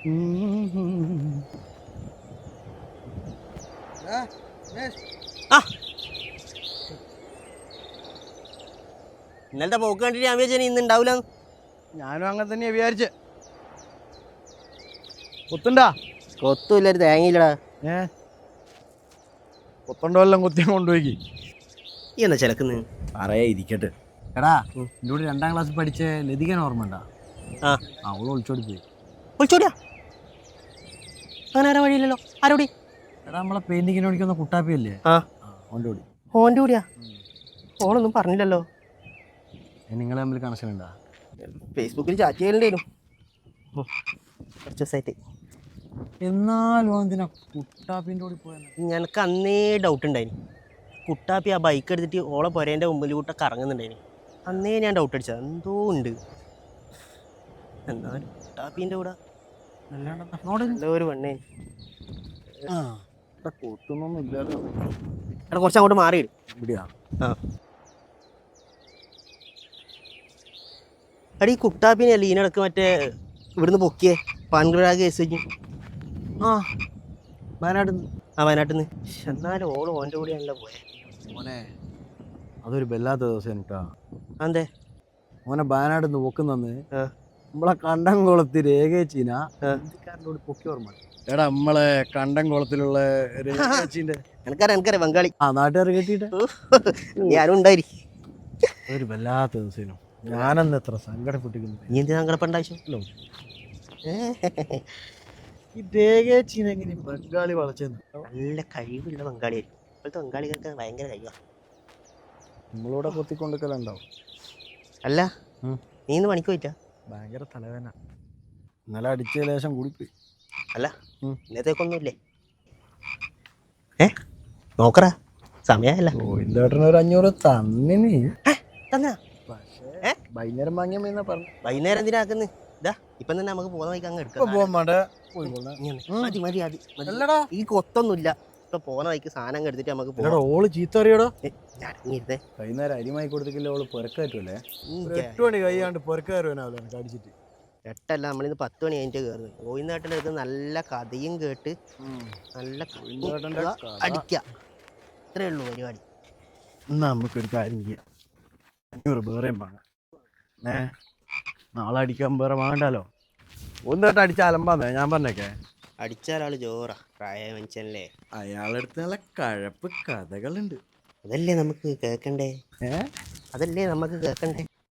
ആ ഇന്നലത്തെ പോക്ക് കണ്ടിട്ട് ഞാൻ വിചാരിച്ചു ഇന്ന് ഉണ്ടാവില്ല. ഞാനും അങ്ങനെ തന്നെയാ വിചാരിച്ച്. കൊത്തുണ്ടാ? കൊത്തുമില്ല, ഒരു തേങ്ങയില്ലടാ. കൊത്തുണ്ടോ എല്ലാം കൊത്തിയും കൊണ്ടുപോയി. ഈ എന്നാ ചിലക്കുന്ന് പറയാ ഇരിക്കട്ടെ. എടാ, എൻ്റെ കൂടെ 2ാം ക്ലാസ്സിൽ പഠിച്ച ലതികൻ ഓർമ്മ ഉണ്ടാ? ആ അവള് ഒളിച്ചോടി പോയി. വിളിച്ചോടിയാ? അങ്ങനെ ആരാ വഴിയില്ലല്ലോ. ആരോടി? എടാ, നമ്മളെ പെയിന്റിങ്ങിന് പഠിക്കുന്ന കുട്ടാപ്പിയല്ലേ, ആ ഓൻ്റെ കൂടി. ഓൻ്റെ കൂടിയാ? ഓളൊന്നും പറഞ്ഞില്ലല്ലോ. നിങ്ങൾ തമ്മിൽ കണക്ഷൻ ഉണ്ടാ? ഫേസ്ബുക്കിൽ ചാറ്റ് ചെയ്യലുണ്ടായിരുന്നു കുറച്ച് ദിവസമായിട്ട്. എന്നാലും എന്തിനാ കുട്ടാപ്പിൻ്റെ കൂടി പോയത്? ഞങ്ങൾക്ക് അന്നേ ഡൗട്ട് ഉണ്ടായിരുന്നു. കുട്ടാപ്പി ആ ബൈക്ക് എടുത്തിട്ട് ഓളെ പൊരേൻ്റെ മുമ്പിൽ കൂട്ട കറങ്ങുന്നുണ്ടായിരുന്നു. അന്നേ ഞാൻ ഡൗട്ട് അടിച്ചത് എന്തോ ഉണ്ട്. എന്നാലും കുട്ടാപ്പീൻ്റെ കൂടെ അല്ലാണ്ട് ഒരു പെണ്ണേ. കൊത്തുന്നൊന്നും ഇല്ലല്ലോ. എടാ, കുറച്ച് അങ്ങോട്ട് മാറിയിടും. ഇവിടെയാ? ആ എടാ, ഈ കുട്ടാപ്പിനെയല്ലേ ഈനിടക്ക് മറ്റേ ഇവിടുന്ന് പൊക്കിയേ പാൻഗ്രാഗ് കേസ് വെക്കും. ആ, വയനാട്ടിൽ നിന്ന്. ആ, വയനാട്ടിൽ നിന്ന്. എന്നാലും ഓള് ഓൻ്റെ കൂടെയാണല്ലോ പോയെ. മോനെ, അതൊരു വല്ലാത്ത ദിവസം കേട്ടാ. അതെ. മോനെ വയനാട്ടിൽ നിന്ന് പൊക്കുന്നന്ന് ആ നമ്മളെ കണ്ടംകുളത്ത് രേഖേച്ചീന ആ ഹിന്ദിക്കാരനോട് പൊക്കി ഓർമ്മ. എടാ, നമ്മളെ കണ്ടംകുളത്തിലുള്ള രേഖേച്ചീൻ്റെ എനിക്കറിയാം ബംഗാളി. ആ നാട്ടുകാർ കേട്ടിട്ട് ഞാനും ഉണ്ടായിരിക്കും. ഒരു വല്ലാത്ത ദിവസം. ഞാനെന്ന് എത്ര സങ്കടപ്പെട്ടിരിക്കുന്നു. നീ എന്ത് സങ്കടപ്പെടേണ്ട ആവശ്യമല്ലോ. ഈ രേഖേച്ചീന എങ്ങനെ ബംഗാളി വളച്ചെന്ന്? നല്ല കഴിവുള്ള ബംഗാളിയായിരിക്കും. ഇപ്പോഴത്തെ ബംഗാളികൾക്ക് ഭയങ്കര കഴിവാണ്. നമ്മളോടെ കൊത്തിക്കൊണ്ടിരിക്കലുണ്ടാവും. അല്ല, നീ ഇന്ന് പണിക്ക് പോയിട്ടാ? ഭയങ്കര തലവേദന. ഇന്നലെ അടിച്ച ലേശം കൂടിപ്പോയി. അല്ല, ഇന്നത്തേക്കൊന്നുമില്ലേ? നോക്കറാ, സമയമല്ല. ഒരു 500 തന്നിന്. തന്നാ? പക്ഷേ വൈകുന്നേരം വാങ്ങിയാ മതി പറഞ്ഞു. വൈകുന്നേരം എന്തിനാക്കുന്നു? ഇതാ ഇപ്പം തന്നെ നമുക്ക് പോകുന്ന വഴിക്ക് അങ്ങ് എടുക്കാം. മതി മതി അല്ലടാ, ഈ കൊത്തൊന്നുമില്ല. ഇപ്പൊ പോകുന്ന വഴിക്ക് സാധനം എടുത്തിട്ട് നമുക്ക് പോകാം. ഓള് ചീത്ത അറിയടോ. ഞാനിരുന്നേ. വൈകുന്നേരം അരിമായി കൊടുത്തില്ല, ഓള് പൊരക്കാറ്റുമല്ലേ. 8 മണി കഴിയാണ്ട് പൊരക്കാരുവനാവില്ല എനിക്ക് അടിച്ചിട്ട്. 8 അല്ല, നമ്മളിന്ന് 10 മണി കഴിഞ്ഞിട്ട് കയറുന്നത്. കോയിനാട്ടിൻ്റെ അടുത്ത് നല്ല കഥയും കേട്ട് നല്ല അടിക്കുക. ഇത്രയേ ഉള്ളൂ പരിപാടി. എന്നാ നമുക്കൊരു കാര്യം ചെയ്യാം. 500 വേറെയും വാങ്ങാം. നാളെ അടിക്കാൻ വേറെ വാങ്ങണ്ടല്ലോ. ഒന്നിട്ട് അടിച്ച അലമ്പാന്നേ ഞാൻ പറഞ്ഞേക്കെ. അടിച്ചാലാള് ജോറാ, പ്രായ മനുഷ്യനല്ലേ. അയാളെടുത്ത് നല്ല കഴപ്പ് കഥകളുണ്ട്. അതല്ലേ നമുക്ക് കേൾക്കണ്ടേ? അതല്ലേ നമുക്ക് കേൾക്കണ്ടേ?